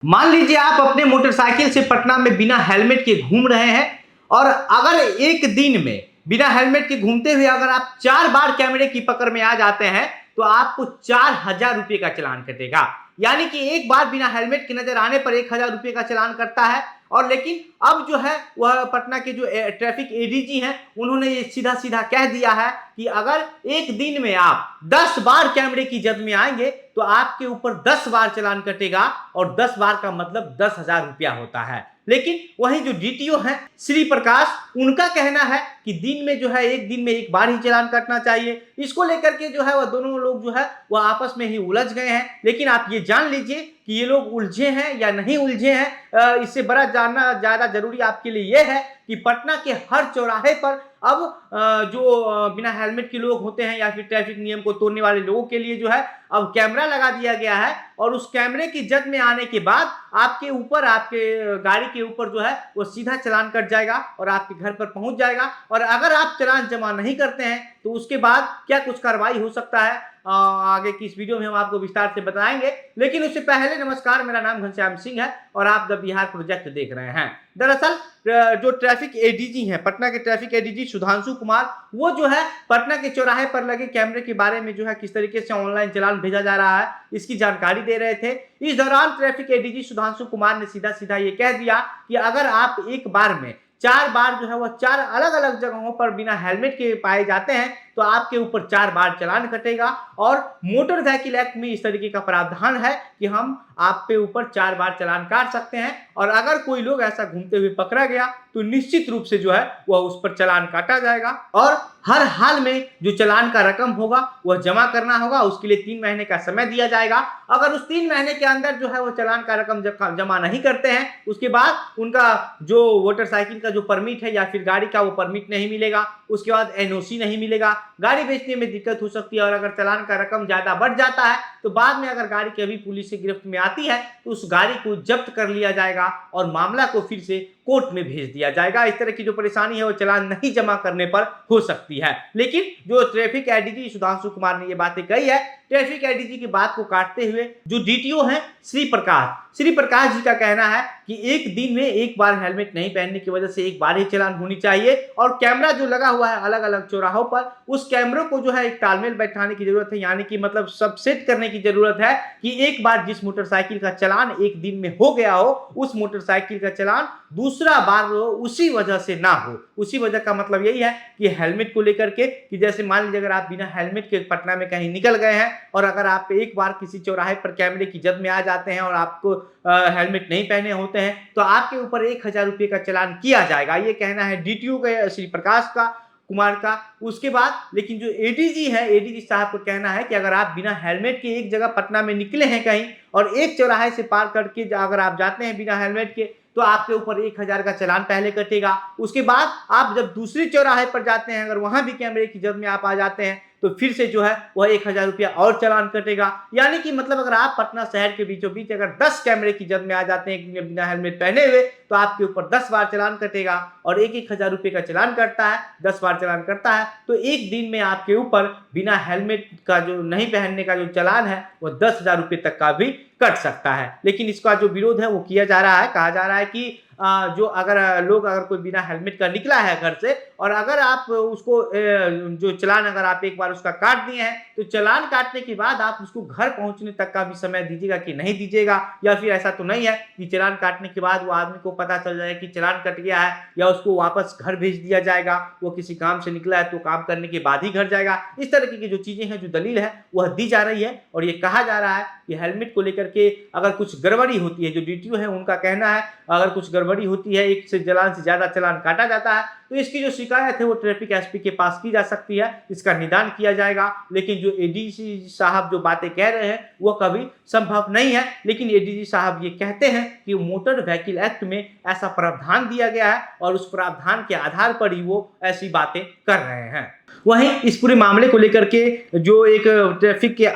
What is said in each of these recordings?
मान लीजिए आप अपने मोटरसाइकिल से पटना में बिना हेलमेट के घूम रहे हैं और अगर एक दिन में बिना हेलमेट के घूमते हुए अगर आप 4 बार कैमरे की पकड़ में आ जाते हैं तो आपको 4,000 रुपये का चालान कटेगा। यानी कि एक बार बिना हेलमेट के नजर आने पर 1,000 रुपये का चालान कटता है। और लेकिन अब जो है वह पटना के जो ट्रैफिक एडीजी हैं उन्होंने ये सीधा सीधा कह दिया है कि अगर एक दिन में आप 10 बार कैमरे की जद में आएंगे तो आपके ऊपर 10 बार चालान कटेगा और 10 बार का मतलब 10,000 रुपया होता है। लेकिन वहीं जो डीटीओ हैं श्री प्रकाश, उनका कहना है कि दिन में जो है एक दिन में एक बार ही चालान कटना चाहिए। इसको लेकर के जो है वह दोनों लोग जो है वह आपस में ही उलझ गए हैं। लेकिन आप ये जान लीजिए कि ये लोग उलझे हैं या नहीं उलझे हैं, इससे बड़ा जानना ज्यादा जरूरी आपके लिए यह है कि पटना के हर चौराहे पर अब जो बिना हेलमेट के लोग होते हैं या फिर ट्रैफिक नियम को तोड़ने वाले लोगों के लिए जो है अब कैमरा लगा दिया गया है। और उस कैमरे की जद में आने के बाद आपके ऊपर, आपके गाड़ी के ऊपर जो है वो सीधा चालान कट जाएगा और आपके घर पर पहुंच जाएगा। और अगर आप चालान जमा नहीं करते हैं तो उसके बाद क्या कुछ कार्रवाई हो सकता है आगे की इस वीडियो में हम आपको विस्तार से बताएंगे। लेकिन उससे पहले नमस्कार, मेरा नाम घनश्याम सिंह है और आप द बिहार प्रोजेक्ट देख रहे हैं। दरअसल जो ट्रैफिक एडीजी हैं, पटना के ट्रैफिक एडीजी सुधांशु कुमार, वो जो है पटना के चौराहे पर लगे कैमरे के बारे में जो है किस तरीके से ऑनलाइन चालान भेजा जा रहा है इसकी जानकारी दे रहे थे। इस दौरान ट्रैफिक एडीजी सुधांशु कुमार ने सीधा सीधा ये कह दिया कि अगर आप एक बार में 4 बार जो है वह 4 अलग अलग जगहों पर बिना हेलमेट के पाए जाते हैं तो आपके ऊपर 4 बार चालान कटेगा। और मोटर व्हीकल एक्ट में इस तरीके का प्रावधान है कि हम आप पे ऊपर 4 बार चालान काट सकते हैं। और अगर कोई लोग ऐसा घूमते हुए पकड़ा गया तो निश्चित रूप से जो है वह उस पर चालान काटा जाएगा और हर हाल में जो चालान का रकम होगा वह जमा करना होगा। उसके लिए 3 महीने का समय दिया जाएगा। अगर उस 3 महीने के अंदर जो है वो चालान का रकम जब जमा नहीं करते हैं उसके बाद उनका जो मोटरसाइकिल का जो परमिट है या फिर गाड़ी का वो परमिट नहीं मिलेगा। उसके बाद एनओसी नहीं मिलेगा, गाड़ी बेचने में दिक्कत हो सकती है। और अगर चालान का रकम ज्यादा बढ़ जाता है तो बाद में अगर गाड़ी कभी पुलिस की गिरफ्त में आती है तो उस गाड़ी को जब्त कर लिया जाएगा और मामला को फिर से कोर्ट में भेज दिया जाएगा। इस तरह की जो परेशानी है वो चालान नहीं जमा करने पर हो सकती है। लेकिन जो ट्रैफिक एडीजी सुधांशु कुमार ने ये बातें कही है, ट्रैफिक एडीजी की बात को काटते हुए जो डीटीओ हैं श्री प्रकाश जी का कहना है कि एक दिन में एक बार हेलमेट नहीं पहनने की वजह से एक बार ही चालान होनी चाहिए। और कैमरा जो लगा हुआ है अलग अलग चौराहों पर, उस कैमरों को जो है एक तालमेल बैठाने की जरूरत है। यानी कि मतलब सब सेट करने की जरूरत है कि एक बार जिस मोटरसाइकिल का चालान एक दिन में हो गया हो उस मोटरसाइकिल का चालान दूसरा बार उसी वजह से ना हो। उसी वजह का मतलब यही है कि हेलमेट को लेकर के, कि जैसे मान लीजिए अगर आप बिना हेलमेट के पटना में कहीं निकल गए हैं और अगर आप एक बार किसी चौराहे पर कैमरे की जद में आ जाते हैं और आपको हेलमेट नहीं पहने होते हैं तो आपके ऊपर 1,000 रुपये का चालान किया जाएगा। ये कहना है डीटीओ का श्री प्रकाश का कुमार का। उसके बाद लेकिन जो एडीजी है, एडीजी साहब को कहना है कि अगर आप बिना हेलमेट के एक जगह पटना में निकले हैं कहीं और एक चौराहे से पार करके अगर आप जाते हैं बिना हेलमेट के तो आपके ऊपर 1,000 का चालान पहले कटेगा। उसके बाद आप जब दूसरी चौराहे पर जाते हैं अगर वहां भी कैमरे की जद में आप आ जाते हैं तो फिर से जो है वह 1,000 रुपया और चालान कटेगा। यानी कि मतलब अगर आप पटना शहर के बीचों बीच अगर 10 कैमरे की जद में आ जाते हैं बिना हेलमेट पहने हुए तो आपके ऊपर 10 बार चालान कटेगा। और 1,000 रुपये का चालान कटता है, 10 बार चालान करता है तो एक दिन में आपके ऊपर बिना हेलमेट का जो नहीं पहनने का जो चालान है वह 10,000 रुपये तक का भी कट सकता है। लेकिन इसका जो विरोध है वो किया जा रहा है। कहा जा रहा है कि जो अगर कोई बिना हेलमेट का निकला है घर से और अगर आप उसको जो चालान अगर आप एक बार उसका काट दिए हैं तो चालान काटने के बाद आप उसको घर पहुंचने तक का भी समय दीजिएगा कि नहीं दीजिएगा। या फिर ऐसा तो नहीं है कि चालान काटने के बाद वो आदमी को पता चल जाए कि चालान कट गया है या उसको वापस घर भेज दिया जाएगा। वो किसी काम से निकला है तो काम करने के बाद ही घर जाएगा। इस तरह की जो चीजें हैं, जो दलील है वह दी जा रही है। और ये कहा जा रहा है कि हेलमेट को लेकर के अगर कुछ गड़बड़ी होती है, जो डीटीओ है उनका कहना है अगर कुछ गड़बड़ी होती है, एक से चालान से ज्यादा चालान काटा जाता है तो इसकी जो शिकायत है वो ट्रैफिक एसपी के पास की जा सकती है, इसका निदान किया जाएगा। लेकिन जो एडीजी साहब जो बातें कह रहे हैं वो कभी संभव नहीं है। लेकिन एडीजी साहब ये कहते हैं कि मोटर व्हीकल एक्ट में ऐसा प्रावधान दिया गया है और उस प्रावधान के आधार पर ही वो ऐसी बातें कर रहे हैं। वहीं इस पूरे मामले को लेकर के जो एक ट्रैफिक के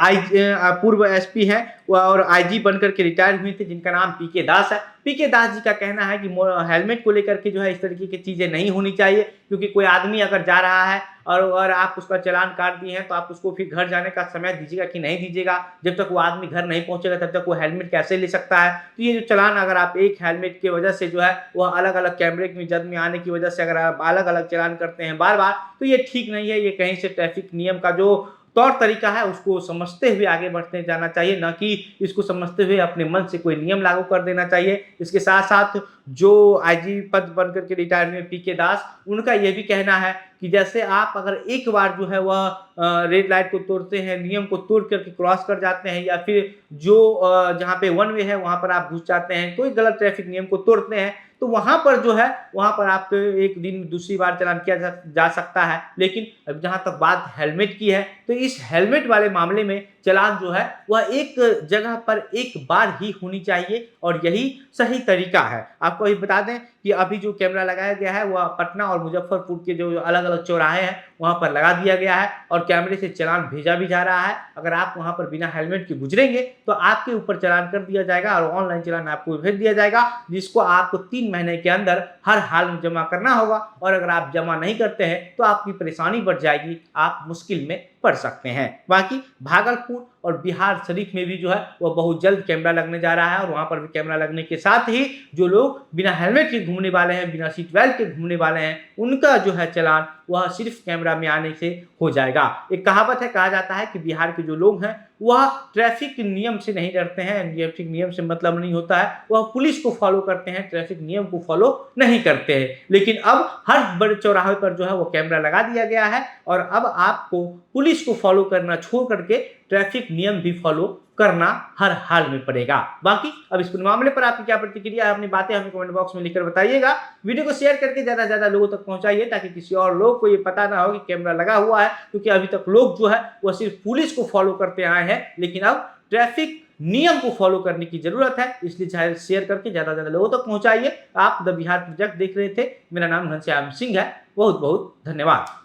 पूर्व एसपी हैं और आईजी बनकर के रिटायर हुए थे जिनका नाम पीके दास है। पीके दास जी का कहना है कि हेलमेट को लेकर के जो है इस तरीके की चीजें नहीं होनी चाहिए। चाहिए, क्योंकि कोई आदमी अगर जा रहा है और आप उसका चालान काट दिए हैं तो आप उसको फिर घर जाने का समय दीजिएगा कि नहीं दीजिएगा। जब तक वो आदमी घर नहीं पहुंचेगा तब तक वो हेलमेट कैसे ले सकता है। तो ये जो चालान अगर आप एक हेलमेट की वजह से जो है वह अलग अलग कैमरे की जद में आने की वजह से अगर आप अलग अलग चालान करते हैं बार बार, तो ये ठीक नहीं है। ये कहीं से ट्रैफिक नियम का जो तौर तरीका है उसको समझते हुए आगे बढ़ते जाना चाहिए, न कि इसको समझते हुए अपने मन से कोई नियम लागू कर देना चाहिए। इसके साथ साथ जो आईजी पद बनकर के रिटायर हुए पीके दास, उनका यह भी कहना है कि जैसे आप अगर एक बार जो है वह रेड लाइट को तोड़ते हैं, नियम को तोड़ करके क्रॉस कर जाते हैं, या फिर जो जहाँ पे वन वे है वहां पर आप घुस जाते हैं, कोई गलत ट्रैफिक नियम को तोड़ते हैं, तो वहां पर जो है वहां पर आपको एक दिन में दूसरी बार चालान किया जा सकता है। लेकिन अब जहां तक बात हेलमेट की है, तो इस हेलमेट वाले मामले में चालान जो है वह एक जगह पर एक बार ही होनी चाहिए और यही सही तरीका है। आपको ये बता दें कि अभी जो कैमरा लगाया गया है वह पटना और मुजफ्फरपुर के जो अलग अलग चौराहे हैं वहां पर लगा दिया गया है और कैमरे से चालान भेजा भी जा रहा है। अगर आप वहां पर बिना हेलमेट के गुजरेंगे तो आपके ऊपर चालान कर दिया जाएगा और ऑनलाइन चालान आपको भेज दिया जाएगा, जिसको आपको 3 महीने के अंदर हर हाल में जमा करना होगा। और अगर आप जमा नहीं करते हैं तो आपकी परेशानी बढ़ जाएगी, आप मुश्किल में पड़ सकते हैं। बाकी भागलपुर और बिहार शरीफ में भी जो है वह बहुत जल्द कैमरा लगने जा रहा है और वहां पर भी कैमरा लगने के साथ ही जो लोग बिना हेलमेट के घूमने वाले हैं, बिना सीट बेल्ट के घूमने वाले हैं, उनका जो है चालान वह सिर्फ कैमरा में आने से हो जाएगा। एक कहावत है, कहा जाता है कि बिहार के जो लोग हैं वह ट्रैफिक नियम से नहीं डरते हैं, ट्रैफिक नियम से मतलब नहीं होता है, वह पुलिस को फॉलो करते हैं, ट्रैफिक नियम को फॉलो नहीं करते हैं। लेकिन अब हर बड़े चौराहे पर जो है वो कैमरा लगा दिया गया है और अब आपको पुलिस को फॉलो करना छोड़ करके ट्रैफिक नियम भी फॉलो करना हर हाल में पड़ेगा। बाकी अब इस मामले पर आपकी क्या प्रतिक्रिया है, अपनी बातें हमें कमेंट बॉक्स में लिखकर बताइएगा। वीडियो को शेयर करके ज्यादा से ज्यादा लोगों तक पहुंचाइए ताकि किसी और लोग को ये पता ना हो कि कैमरा लगा हुआ है, क्योंकि अभी तक लोग जो है वह सिर्फ पुलिस को फॉलो करते आए हैं, लेकिन अब ट्रैफिक नियम को फॉलो करने की जरूरत है। इसलिए शेयर करके ज्यादा से ज्यादा लोगों तक पहुंचाइए। आप द बिहार प्रोजेक्ट देख रहे थे, मेरा नाम घनश्याम सिंह है। बहुत बहुत धन्यवाद।